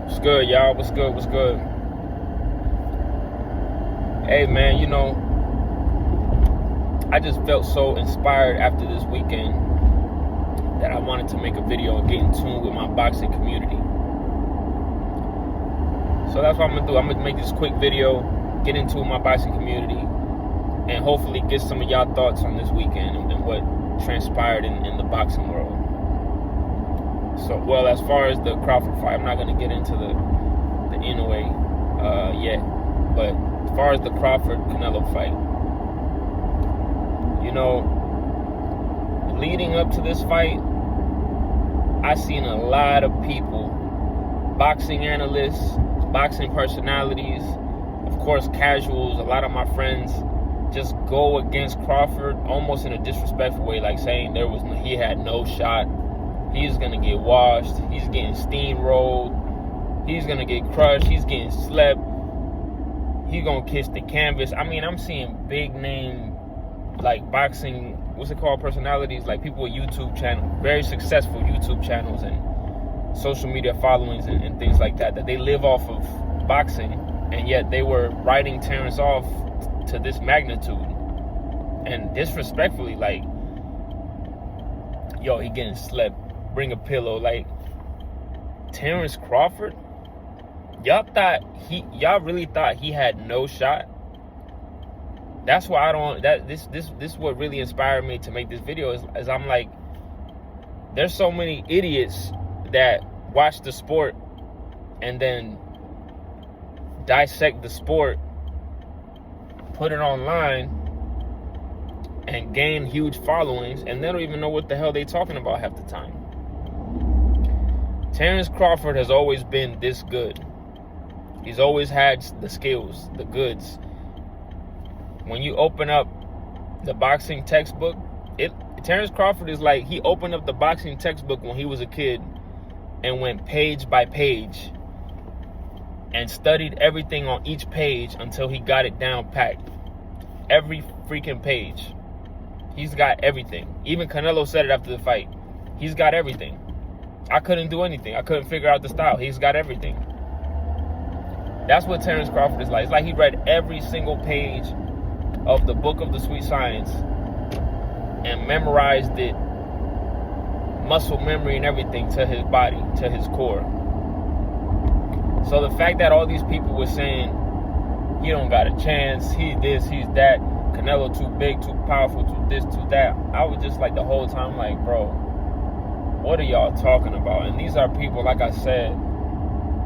What's good, y'all? What's good? What's good? Hey, man, I just felt so inspired after this weekend that I wanted to make a video and get in tune with my boxing community. So that's what I'm going to do. I'm going to make this quick video, get into my boxing community, and hopefully get some of y'all thoughts on this weekend and what transpired in the boxing world. So, well, as far as the Crawford fight, I'm not going to get into the Inoue yet. But as far as the Crawford-Canelo fight, leading up to this fight, I seen a lot of people, boxing analysts, boxing personalities, of course casuals, a lot of my friends, just go against Crawford almost in a disrespectful way, like saying he had no shot. He's going to get washed. He's getting steamrolled. He's going to get crushed. He's getting slept. He's going to kiss the canvas. I mean, I'm seeing big name, like boxing, personalities, like people with YouTube channels, very successful YouTube channels and social media followings and things like that they live off of boxing, and yet they were writing Terrence off to this magnitude and disrespectfully, like, yo, he getting slept. Bring a pillow. Like, Terrence Crawford, y'all really thought he had no shot? That's why this is what really inspired me to make this video is I'm like, there's so many idiots that watch the sport and then dissect the sport, put it online, and gain huge followings, and they don't even know what the hell they talking about half the time. Terrence Crawford has always been this good. He's always had the skills, the goods. When you open up the boxing textbook, Terrence Crawford is like, he opened up the boxing textbook when he was a kid and went page by page and studied everything on each page until he got it down packed. Every freaking page. He's got everything. Even Canelo said it after the fight. He's got everything. I couldn't do anything. I couldn't figure out the style. He's got everything. That's what Terrence Crawford is like. It's like he read every single page of the book of the sweet science and memorized it, muscle memory and everything, to his body, to his core. So the fact that all these people were saying he don't got a chance, he's this, he's that, Canelo too big, too powerful, too this, too that, I was just like, the whole time, like, bro, what are y'all talking about? And these are people, like I said,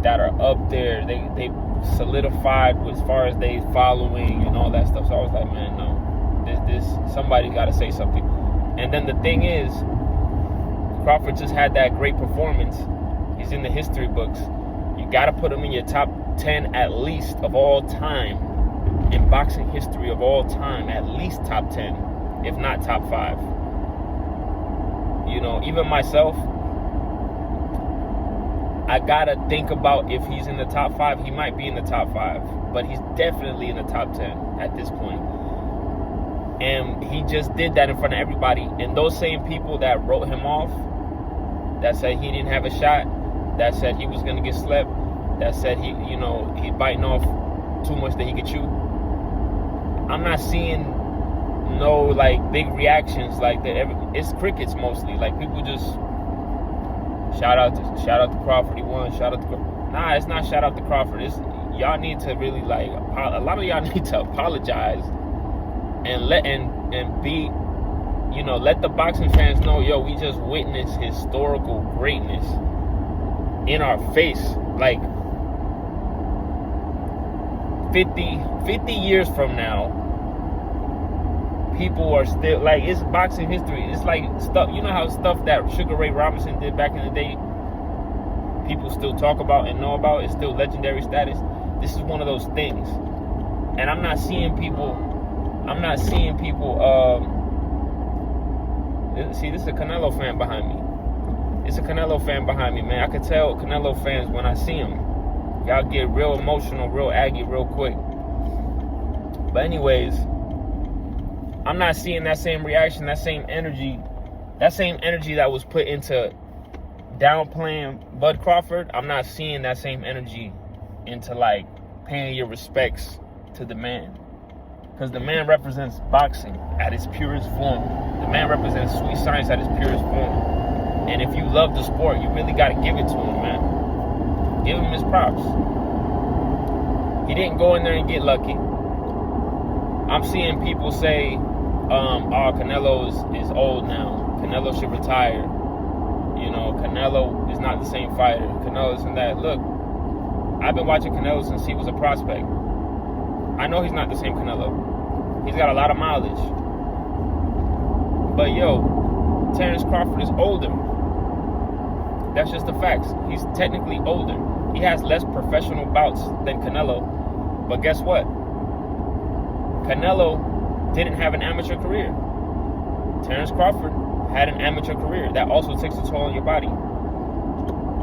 that are up there. They solidified as far as they following and all that stuff. So I was like, man, no, this somebody got to say something. And then the thing is, Crawford just had that great performance. He's in the history books. You got to put him in your top 10 at least of all time in boxing history of all time. At least top 10, if not top 5. Even myself, I gotta think about if he's in the top 5. He might be in the top 5, but he's definitely in the top 10 at this point. And he just did that in front of everybody. And those same people that wrote him off, that said he didn't have a shot, that said he was gonna get slept, that said he biting off too much that he could chew, I'm not seeing no like big reactions like that. It's crickets mostly. Like, people just shout out to Crawford, he won, shout out to Crawford. Nah, it's not shout out to Crawford. It's y'all need to really, like, a lot of y'all need to apologize and let the boxing fans know, yo, we just witnessed historical greatness in our face. Like, 50 years from now, people are still, like, it's boxing history. It's like stuff, how stuff that Sugar Ray Robinson did back in the day, people still talk about and know about. It's still legendary status. This is one of those things. And I'm not seeing people see, this is a Canelo fan behind me. It's a Canelo fan behind me, man. I can tell Canelo fans when I see them. Y'all get real emotional, real aggy, real quick. But anyways, I'm not seeing that same reaction, that same energy that was put into downplaying Bud Crawford, I'm not seeing that same energy into like paying your respects to the man. Because the man represents boxing at its purest form. The man represents sweet science at its purest form. And if you love the sport, you really got to give it to him, man. Give him his props. He didn't go in there and get lucky. I'm seeing people say, Canelo is old now. Canelo should retire. You know, Canelo is not the same fighter. Canelo isn't that. Look, I've been watching Canelo since he was a prospect. I know he's not the same Canelo. He's got a lot of mileage. But yo, Terrence Crawford is older. That's just the facts. He's technically older. He has less professional bouts than Canelo. But guess what? Canelo didn't have an amateur career. Terrence Crawford had an amateur career. That also takes a toll on your body.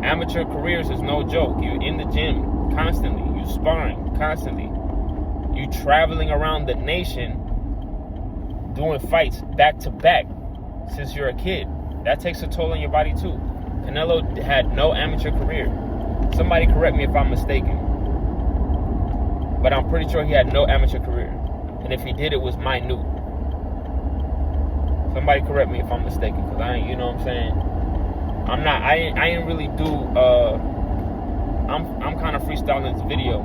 Amateur careers is no joke. You're in the gym constantly. You're sparring constantly. You traveling around the nation doing fights back to back since you're a kid. That takes a toll on your body too. Canelo had no amateur career. Somebody correct me if I'm mistaken. But I'm pretty sure he had no amateur career. And if he did, it was minute. Somebody correct me if I'm mistaken, because I ain't, you know what I'm saying? I ain't really do, I'm kind of freestyling this video.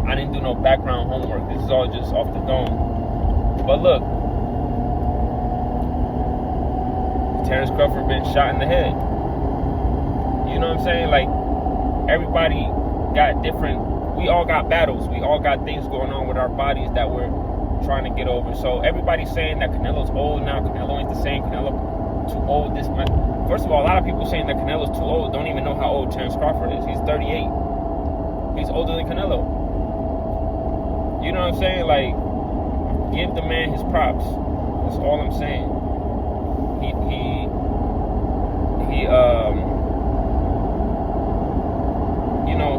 I didn't do no background homework. This is all just off the dome. But look, Terrence Crawford been shot in the head. You know what I'm saying? Like, everybody got different, we all got battles. We all got things going on with our bodies that we're trying to get over. So everybody's saying that Canelo's old now. Canelo ain't the same. Canelo too old. This man. First of all, a lot of people saying that Canelo's too old don't even know how old Terrence Crawford is. He's 38. He's older than Canelo. You know what I'm saying? Like, give the man his props. That's all I'm saying.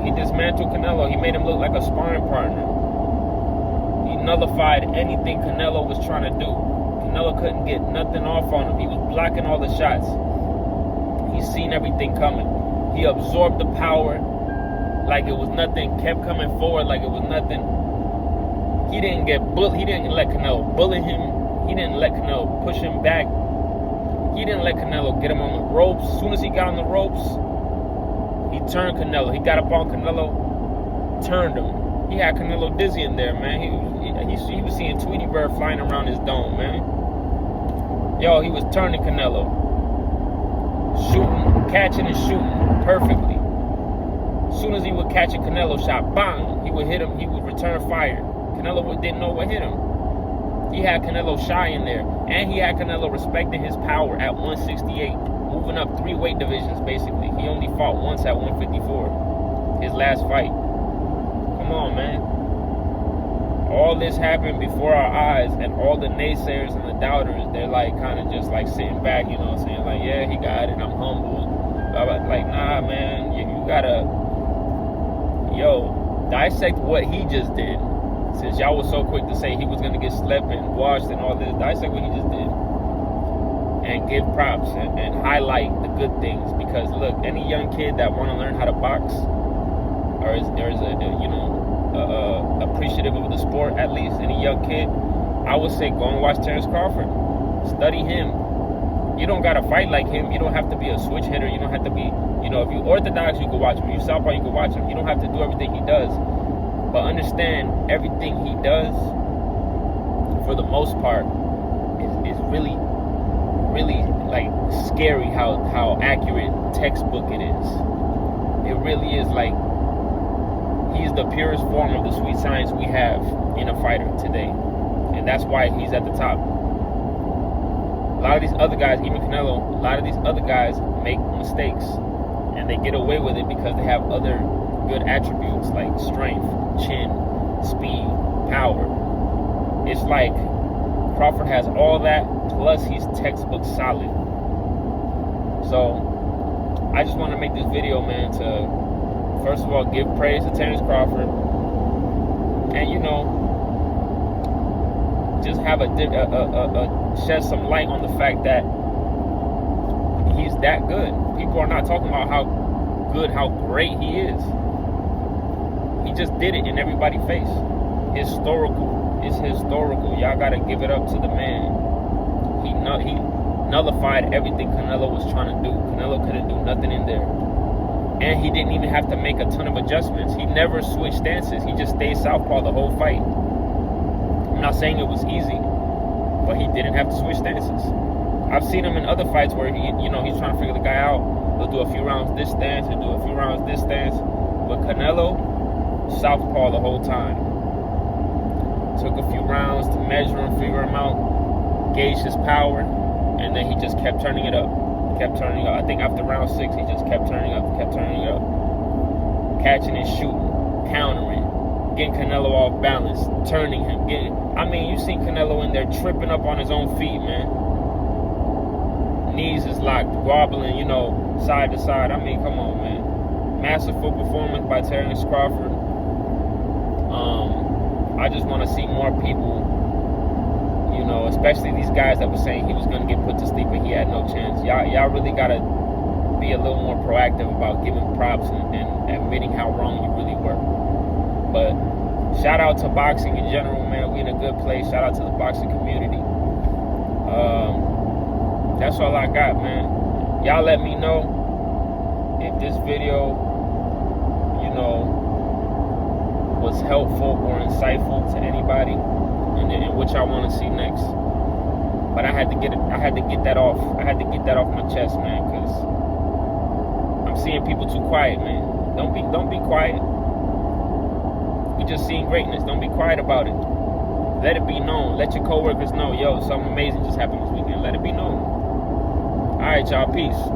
He dismantled Canelo. He made him look like a sparring partner. He nullified anything Canelo was trying to do. Canelo couldn't get nothing off on him. He was blocking all the shots. He's seen everything coming. He absorbed the power like it was nothing. Kept coming forward like it was nothing. He didn't get bullied. He didn't let Canelo bully him. He didn't let Canelo push him back. He didn't let Canelo get him on the ropes. As soon as he got on the ropes, he turned Canelo. He got up on Canelo, turned him. He had Canelo dizzy in there, man. He was seeing Tweety Bird flying around his dome, man. Yo, he was turning Canelo. Shooting, catching and shooting perfectly. As soon as he would catch a Canelo shot, bang, he would hit him. He would return fire. Canelo didn't know what hit him. He had Canelo shy in there. And he had Canelo respecting his power at 168. Moving up 3 weight divisions, basically. He only fought once at 154. His last fight. Come on, man. All this happened before our eyes. And all the naysayers and the doubters, they're like kind of just like sitting back, you know what I'm saying? Like, yeah, he got it. I'm humbled. Like, nah, man. You gotta, dissect what he just did. Since y'all was so quick to say he was going to get slept and washed and all this, dissect what he just did. And give props and highlight the good things. Because, look, any young kid that want to learn how to box or is appreciative of the sport, at least, any young kid, I would say go and watch Terrence Crawford. Study him. You don't got to fight like him. You don't have to be a switch hitter. You don't have to be, if you orthodox, you can watch him. If you southpaw, you can watch him. You don't have to do everything he does. But understand, everything he does, for the most part, is really, really like scary how accurate textbook it is. It really is. Like, he's the purest form of the sweet science we have in a fighter today. And that's why he's at the top. A lot of these other guys, even Canelo, a lot of these other guys make mistakes. And they get away with it because they have other good attributes like strength, chin, speed, power. It's like Crawford has all that, plus he's textbook solid. So I just want to make this video, man, to first of all give praise to Terrence Crawford, and just have a shed some light on the fact that he's that good. People are not talking about how good, how great he is. He just did it in everybody's face. Historical. It's historical. Y'all gotta give it up to the man. He nullified everything Canelo was trying to do. Canelo couldn't do nothing in there. And he didn't even have to make a ton of adjustments. He never switched stances. He just stayed southpaw the whole fight. I'm not saying it was easy, but he didn't have to switch stances. I've seen him in other fights where he's trying to figure the guy out. He'll do a few rounds this stance, he'll do a few rounds this stance. But Canelo, southpaw the whole time. Took a few rounds to measure him, figure him out, gauge his power, and then he just kept turning it up. Kept turning up. I think after round 6, he just kept turning up, catching and shooting, countering, getting Canelo off balance, turning him. You seen Canelo in there tripping up on his own feet, man. Knees is locked, wobbling, side to side. Come on, man. Masterful performance by Terrence Crawford. I just want to see more people, especially these guys that were saying he was going to get put to sleep and he had no chance. Y'all really got to be a little more proactive about giving props and admitting how wrong you really were. But shout out to boxing in general, man. We in a good place. Shout out to the boxing community. That's all I got, man. Y'all let me know if this video, was helpful or insightful to anybody, and what y'all want to see next. But I had to get that off. I had to get that off my chest, man, because I'm seeing people too quiet, man. Don't be quiet. We just seeing greatness. Don't be quiet about it. Let it be known. Let your coworkers know, yo, something amazing just happened this weekend. Let it be known. All right, y'all. Peace.